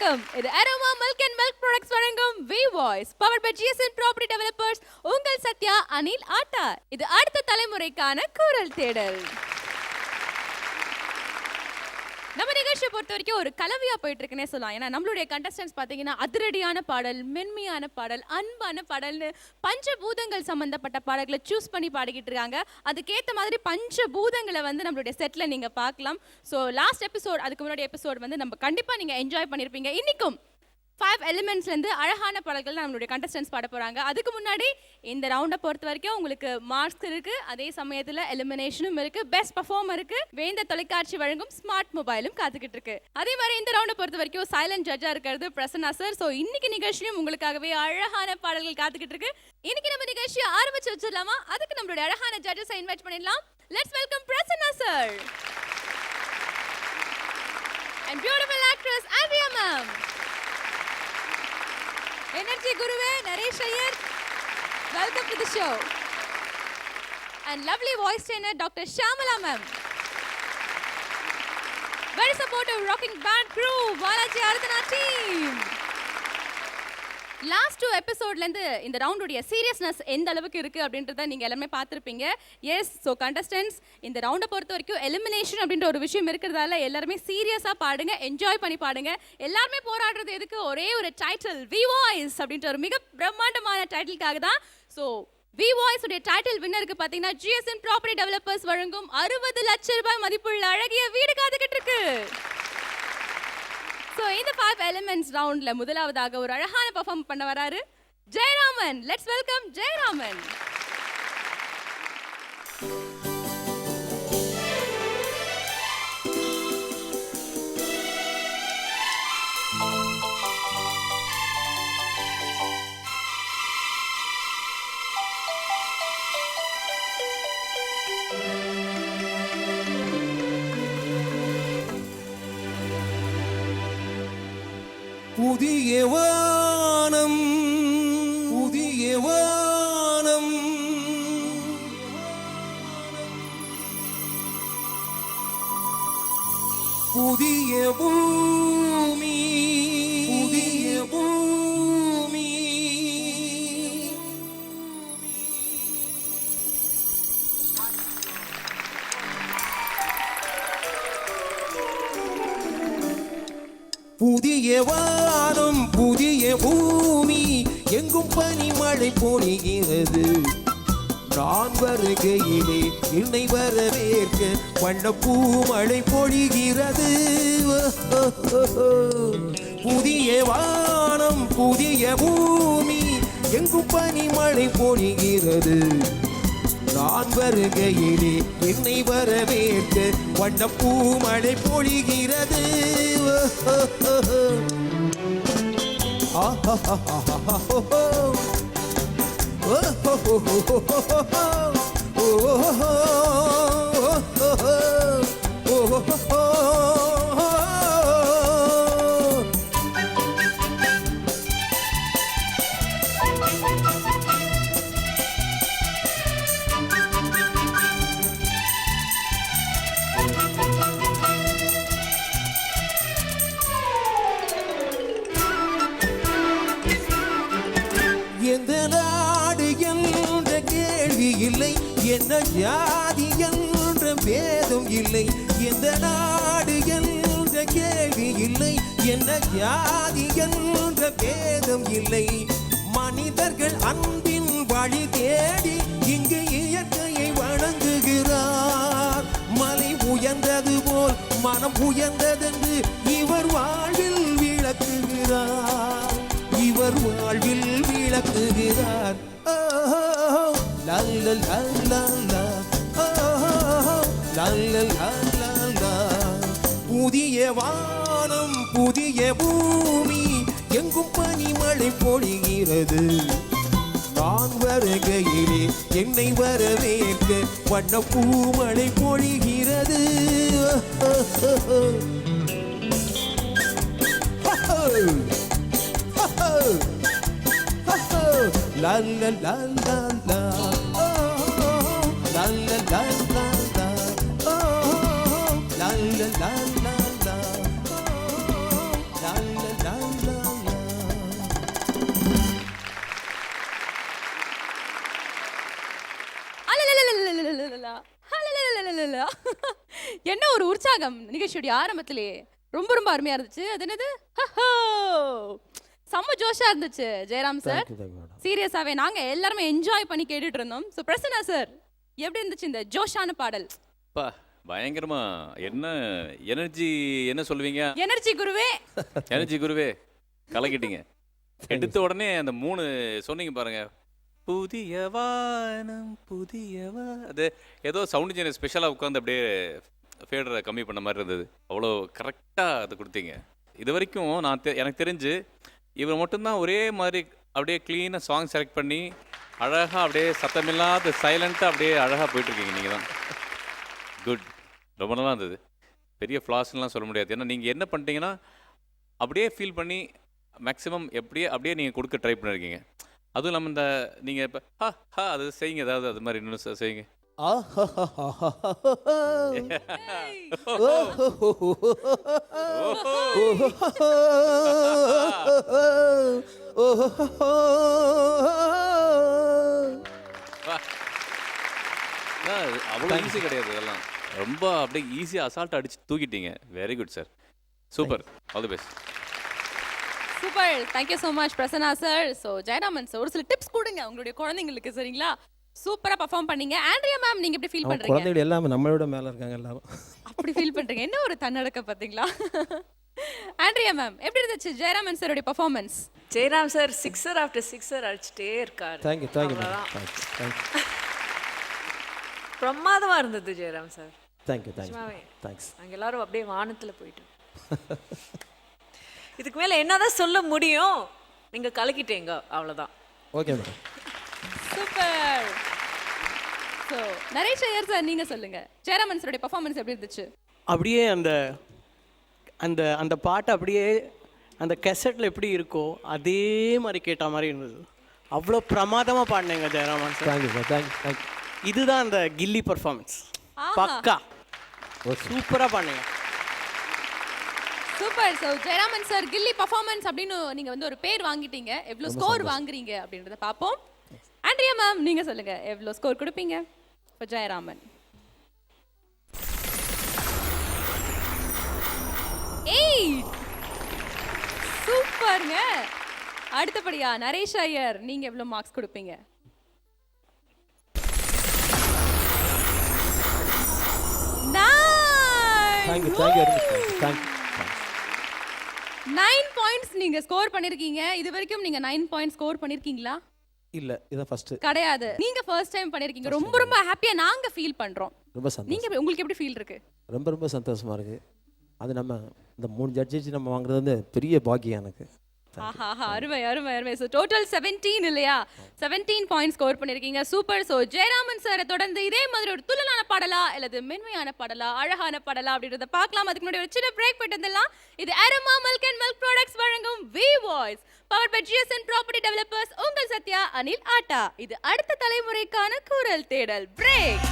வணக்கம். இது Aroma milk and milk products வழங்கும் V voice powered by GSN property developers. உங்கள் சத்யா அனில் ஆட்டா. இது அடுத்த தலைமுறைக்கான குரல் தேடல். நம்ம நிகழ்ச்சியை பொறுத்த வரைக்கும் ஒரு கலவையா போயிட்டு இருக்குன்னே சொல்லலாம். ஏன்னா நம்மளுடைய கண்டஸ்டன்ஸ் பார்த்தீங்கன்னா அதிரடியான பாடல், மென்மையான பாடல், அன்பான பாடல்னு பஞ்சபூதங்கள் சம்பந்தப்பட்ட பாடல்களை சூஸ் பண்ணி பாடிக்கிட்டு இருக்காங்க. அதுக்கேற்ற மாதிரி பஞ்சபூதங்களை வந்து நம்மளுடைய செட்டில் நீங்கள் பார்க்கலாம். ஸோ லாஸ்ட் எபிசோட், அதுக்கு முன்னாடி எபிசோட் வந்து நம்ம கண்டிப்பாக நீங்கள் என்ஜாய் பண்ணியிருப்பீங்க. இன்னைக்கும் 5 எலிமெண்ட்ஸ்லேருந்து அழகான பாடல்கள் தான் நம்மளுடைய கண்டஸ்டன்ஸ் பாட போகிறாங்க. அதுக்கு முன்னாடி இந்த ரவுண்டை பொறுத்த வரைக்கும் உங்களுக்கு மார்க்ஸ் இருக்குது, அதே சமயத்தில் எலிமினேஷனும் இருக்குது, பெஸ்ட் பர்ஃபார்மருக்கு வேந்த தொலைக்காட்சி வழங்கும் ஸ்மார்ட் மொபைலும் காத்துக்கிட்டு இருக்கு. அதே மாதிரி இந்த ரவுண்டை பொறுத்த வரைக்கும் சைலண்ட் ஜட்ஜாக இருக்கிறது பிரசன்னா சார். ஸோ இன்னைக்கு நிகழ்ச்சியும் உங்களுக்காகவே அழகான பாடல்கள் காத்துக்கிட்டு இருக்கு. இன்னைக்கு நம்ம நிகழ்ச்சியை ஆரம்பிச்சு வச்சிடலாமா? அதுக்கு நம்மளுடைய அழகான ஜட்ஜஸை இன்வைட் பண்ணிடலாம். Let's welcome Prasanna sir and beautiful actress Andrea ma'am. Energy Guruve, Naresh Iyer, welcome to the show. And lovely voice trainer Dr. Shamala ma'am. Very supportive rocking band crew, Balaji Aradhana team. Last 2 எபிசோட்லேருந்து இந்த ரவுண்டுடைய seriousness எந்த அளவுக்கு இருக்குது அப்படின்றத நீங்கள் எல்லாமே பார்த்துருப்பீங்க. S, so contestants இந்த ரவுண்டை பொறுத்த வரைக்கும் எலிமினேஷன் அப்படின்ற ஒரு விஷயம் இருக்கிறதால எல்லாருமே சீரியஸாக பாடுங்க, என்ஜாய் பண்ணி பாடுங்க. எல்லாருமே போராடுறது எதுக்கு? ஒரே ஒரு டைட்டில், வி வாய்ஸ் அப்படின்ற ஒரு மிக பிரம்மாண்டமான டைட்டிலுக்காக தான். ஸோ வி வாய்ஸ் உடைய டைட்டில் வின்னருக்கு பார்த்தீங்கன்னா ஜிஎஸ்என் ப்ராப்பர்ட்டி டெவலப்பர்ஸ் வழங்கும் 60 லட்சம் ரூபாய் மதிப்புள்ள அழகிய வீடு காத்துக்கிட்டு இருக்கு. ஸோ இந்த 5 எலிமெண்ட்ஸ் ரவுண்ட்ல முதலாவதாக ஒரு அழகான பெர்ஃபார்ம் பண்ண வராரு ஜெயராமன். Let's welcome Jayaraman. புதிய வானம் புதிய வானம் புதிய பூமி புதிய பூமி புதிய வானம் புதிய பூமி எங்கும் பனிமழை பொழிகிறது. நான் வருகையிலே என்னை வரவேற்க வண்ணப்பூ மழை பொழிகிறது. புதிய வானம் புதிய பூமி எங்கும் பனிமழை பொழிகிறது. நான் வருகையிலே என்னை வரவேற்க வண்ணப்பூ மழை பொழிகிறது. எந்த நாடு என்ற கேள்வி இல்லை, என்ன ஜாதி என்ற பேதம் இல்லை. எந்த நாடு என்ற கேள்வி இல்லை, என்ன ஜாதி என்ற பேதம் இல்லை. மனிதர்கள் அன்பின் வழி தேடி இங்கு இயற்கையை வணங்குகிறார். மலை உயர்ந்தது போல் மனம் உயர்ந்ததென்று இவர் வாழ்வில் விளக்குகிறார். இவர் வாழ்வில் விளக்குகிறார். புதிய வானம் புதிய பூமி எங்கும் பனிமழை பொழிகிறது. நான் வருகையிலே என்னை வரவேற்க வண்ணப்பூ மழை பொழிகிறது. La la la la la, oh, la la la la la, oh, la la la la la, oh, la la la. இல்ல. என்ன ஒரு உற்சாகம் நிகழ்ச்சியுடைய ஆரம்பத்திலேயே. ரொம்ப ரொம்ப அருமையா இருந்துச்சு. அது என்னது? ஹஹோ! செம்ம ஜோஷா இருந்துச்சு Jayaram sir. Thank you, madam. சீரியஸாவே நாங்க எல்லாருமே என்ஜாய் பண்ணி கேட்டுட்டு இருந்தோம். ஸோ பிரசன்னா சார் எப்படி இருந்துச்சு இந்த ஜோஷான பாடல்? பா பயங்கரமா என்ன எனர்ஜி என்ன சொல்லுவீங்க? எனர்ஜி குருவே. எனர்ஜி குருவே கலக்கிட்டீங்க. எடுத்த உடனே அந்த 3 சொன்னீங்க பாருங்க. புதிய வானம் அது ஏதோ சவுண்ட் இன்ஜினியர் ஸ்பெஷலாக உட்காந்து அப்படியே ஃபேடரை கம்மி பண்ண மாதிரி இருந்தது. அவ்வளோ கரெக்டாக அது கொடுத்தீங்க. இது வரைக்கும் எனக்கு தெரிஞ்சு இவர் மட்டும்தான் ஒரே மாதிரி அப்படியே க்ளீனாக சாங் செலக்ட் பண்ணி அழகாக அப்படியே சத்தமில்லாத சைலண்ட்டாக அப்படியே அழகாக போயிட்டுருக்கீங்க. நீங்கள் தான் குட். ரொம்ப நல்லா இருந்தது. பெரிய ஃப்ளாஸ்லாம் சொல்ல முடியாது. ஏன்னா நீங்கள் என்ன பண்ணிட்டீங்கன்னா அப்படியே ஃபீல் பண்ணி மேக்ஸிமம் அப்படியே நீங்கள் கொடுக்க ட்ரை பண்ணியிருக்கீங்க. அதுவும் இல்லாமல் இந்த நீங்கள் இப்போ அது செய்யுங்க, ஏதாவது அது மாதிரி இன்னும் செய்யுங்க. அவ்வளோ ஈஸி கிடையாது இதெல்லாம். ரொம்ப அப்படியே ஈஸியாக அசால்ட்டாக அடிச்சு தூக்கிட்டீங்க. Very good sir, super, all the best. Super, thank you so much Prasanna sir. So Jayaraman sir ஒரு சில டிப்ஸ் கொடுங்க உங்களுடைய குழந்தைங்களுக்கு, சரிங்களா? சூப்பரா பெர்ஃபார்ம் பண்ணீங்க. ஆண்ட்ரியா மேம் நீங்க எப்படி ஃபீல் பண்றீங்க? குழந்தைகள் எல்லாமே நம்மளோட மேல இருக்காங்க எல்லாரும். அப்படி ஃபீல் பண்றீங்க. என்ன ஒரு தன்னடக்க பாத்தீங்களா? ஆண்ட்ரியா மேம் எப்படி இருந்துச்சு ஜெயராமன் சாரோட performance? Jayaram sir sixer after sixer அடிச்சுட்டே இருக்காரு. தேங்க்யூ பிரமாதமா இருந்தது ஜெயராம் சார். Thank you thanks. நாங்கள் எல்லாரும் அப்படியே வானத்துல போயிட்டோம். இதுக்கு மேல என்னதான் சொல்ல முடியும்? நீங்க கலக்கிட்டீங்க, அவ்வளவுதான். Okay madam. Super. So Naresh Iyer sir நீங்க சொல்லுங்க, ஜெயராமன் சாரோட பெர்ஃபார்மன்ஸ் எப்படி இருந்துச்சு? அப்படியே அந்த அந்த அந்த பாட்டு அப்படியே அந்த கெசட்டில் எப்படி இருக்கோ அதே மாதிரி கேட்ட மாதிரி இருந்தது. அவ்வளோ பிரமாதமாக பாடினீங்க ஜெயராமன் சார். தேங்க்யூ. இதுதான் அந்த கில்லி பர்ஃபார்மன்ஸ். பக்கா சூப்பராக பாடினீங்க. சூப்பர். ஸோ ஜெயராமன் சார் கில்லி பர்ஃபார்மன்ஸ் அப்படின்னு நீங்க வந்து ஒரு பேர் வாங்கிட்டீங்க. எவ்வளோ ஸ்கோர் வாங்குறீங்க அப்படின்றத பார்ப்போம். ஆண்ட்ரியா மேம் நீங்க சொல்லுங்க, எவ்வளோ ஸ்கோர் கொடுப்பீங்க ஃபார் ஜெயராமன்? 8. சூப்பர்ங்க. அடுத்தபடியா நரேஷ் ஐயர் நீங்க எவ்வளோ மார்க்ஸ் கொடுப்பீங்க? 9 பாயிண்ட்ஸ் நீங்க ஸ்கோர் பண்ணிருக்கீங்க. இது வரைக்கும் நீங்க 9 பாயிண்ட்ஸ் ஸ்கோர் பண்ணிருக்கீங்களா? இல்ல, இதான் ஃபர்ஸ்ட். கிடையாது, நீங்க ஃபர்ஸ்ட் டைம் பண்ணிருக்கீங்க. ரொம்ப ரொம்ப ஹாப்பியா நாங்க ஃபீல் பண்றோம். ரொம்ப சந்தோஷம். நீங்க உங்களுக்கு எப்படி ஃபீல் இருக்கு? ரொம்ப சந்தோஷமா இருக்கு. அது நம்ம இந்த 3 ஜட்ஜஸ் நம்ம வாங்குறது வந்து பெரிய பாக்கியம் எனக்கு. அருமை. ஸோ டோட்டல் 17 இல்லையா? 17 பாயிண்ட் ஸ்கோர் பண்ணிருக்கீங்க. சூப்பர். ஸோ ஜெயராமன் சாரை தொடர்ந்து இதே மாதிரி ஒரு துள்ளலான பாடலா அல்லது மென்மையான பாடலா அழகான பாடலா அப்படின்றத பார்க்கலாம். அதுக்கு முன்னாடி ஒரு சின்ன பிரேக் போயிட்டு வந்துடலாம். இது Aroma milk and milk products வழங்கும் V voice powered by GSN property developers. உங்கள் சத்யா, அனில், ஆட்டா. இது அடுத்த தலைமுறைக்கான குரல் தேடல் பிரேக்.